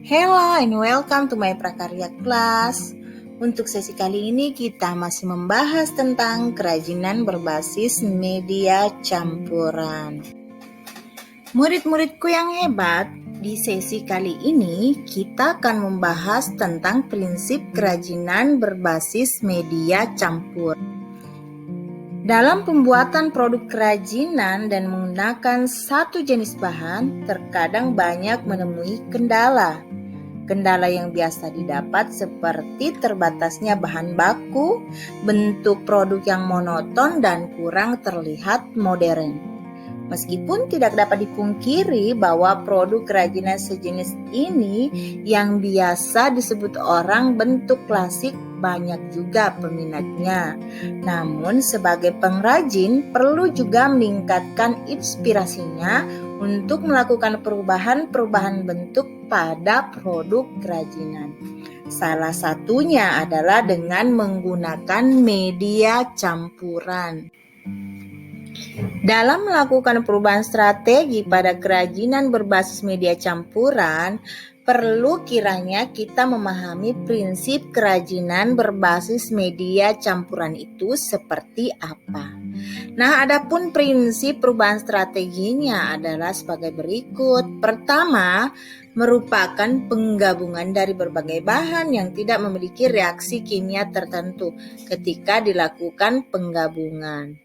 Hello and welcome to my Prakarya class. Untuk sesi kali ini kita masih membahas tentang kerajinan berbasis media campuran. Murid-muridku yang hebat, di sesi kali ini kita akan membahas tentang prinsip kerajinan berbasis media campur. Dalam pembuatan produk kerajinan dan menggunakan satu jenis bahan, terkadang banyak menemui kendala. Kendala yang biasa didapat seperti terbatasnya bahan baku, bentuk produk yang monoton dan kurang terlihat modern. Meskipun tidak dapat dipungkiri bahwa produk kerajinan sejenis ini yang biasa disebut orang bentuk klasik banyak juga peminatnya. Namun sebagai pengrajin perlu juga meningkatkan inspirasinya untuk melakukan perubahan-perubahan bentuk pada produk kerajinan. Salah satunya adalah dengan menggunakan media campuran. Dalam melakukan perubahan strategi pada kerajinan berbasis media campuran, perlu kiranya kita memahami prinsip kerajinan berbasis media campuran itu seperti apa. Nah, adapun prinsip perubahan strateginya adalah sebagai berikut. Pertama, merupakan penggabungan dari berbagai bahan yang tidak memiliki reaksi kimia tertentu ketika dilakukan penggabungan.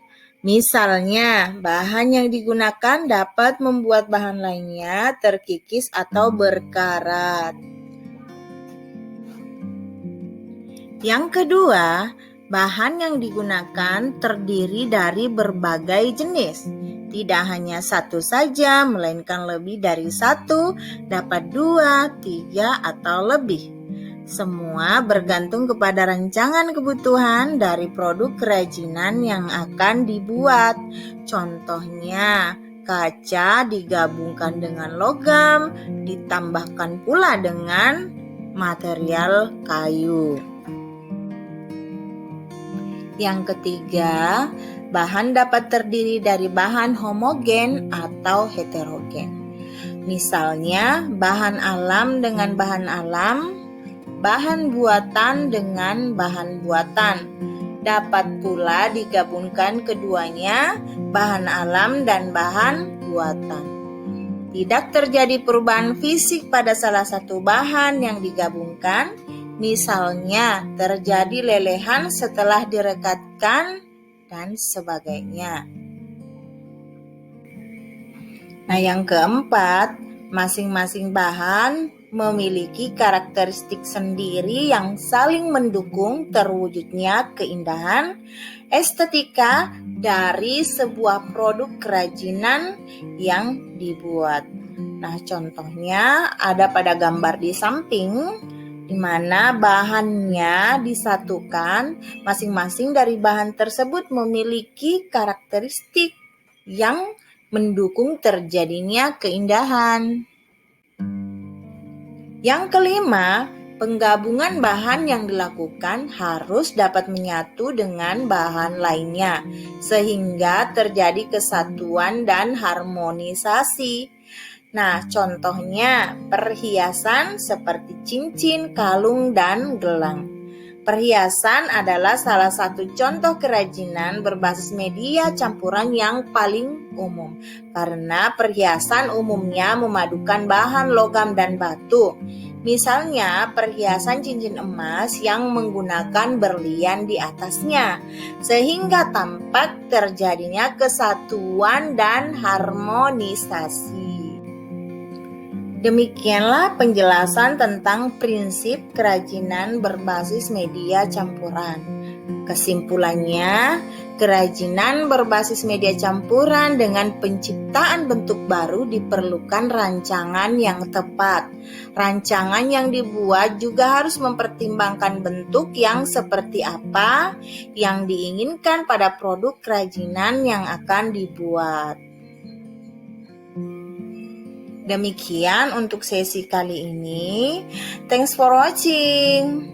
Misalnya, bahan yang digunakan dapat membuat bahan lainnya terkikis atau berkarat. Yang kedua, bahan yang digunakan terdiri dari berbagai jenis. Tidak hanya satu saja, melainkan lebih dari satu, dapat 2, 3, atau lebih. Semua bergantung kepada rancangan kebutuhan dari produk kerajinan yang akan dibuat. Contohnya, kaca digabungkan dengan logam, ditambahkan pula dengan material kayu. Yang ketiga, bahan dapat terdiri dari bahan homogen atau heterogen. Misalnya, bahan alam dengan bahan alam, bahan buatan dengan bahan buatan. Dapat pula digabungkan keduanya, bahan alam dan bahan buatan. Tidak terjadi perubahan fisik pada salah satu bahan yang digabungkan, misalnya terjadi lelehan setelah direkatkan dan sebagainya. Nah, yang keempat, masing-masing bahan memiliki karakteristik sendiri yang saling mendukung terwujudnya keindahan estetika dari sebuah produk kerajinan yang dibuat. Nah, contohnya ada pada gambar di samping, di mana bahannya disatukan, masing-masing dari bahan tersebut memiliki karakteristik yang mendukung terjadinya keindahan. Yang kelima, penggabungan bahan yang dilakukan harus dapat menyatu dengan bahan lainnya, sehingga terjadi kesatuan dan harmonisasi. Nah, contohnya perhiasan seperti cincin, kalung, dan gelang. Perhiasan adalah salah satu contoh kerajinan berbasis media campuran yang paling umum, karena perhiasan umumnya memadukan bahan logam dan batu. Misalnya, perhiasan cincin emas yang menggunakan berlian di atasnya, sehingga tampak terjadinya kesatuan dan harmonisasi. Demikianlah penjelasan tentang prinsip kerajinan berbasis media campuran. Kesimpulannya, kerajinan berbasis media campuran dengan penciptaan bentuk baru diperlukan rancangan yang tepat. Rancangan yang dibuat juga harus mempertimbangkan bentuk yang seperti apa yang diinginkan pada produk kerajinan yang akan dibuat. Demikian untuk sesi kali ini. Thanks for watching.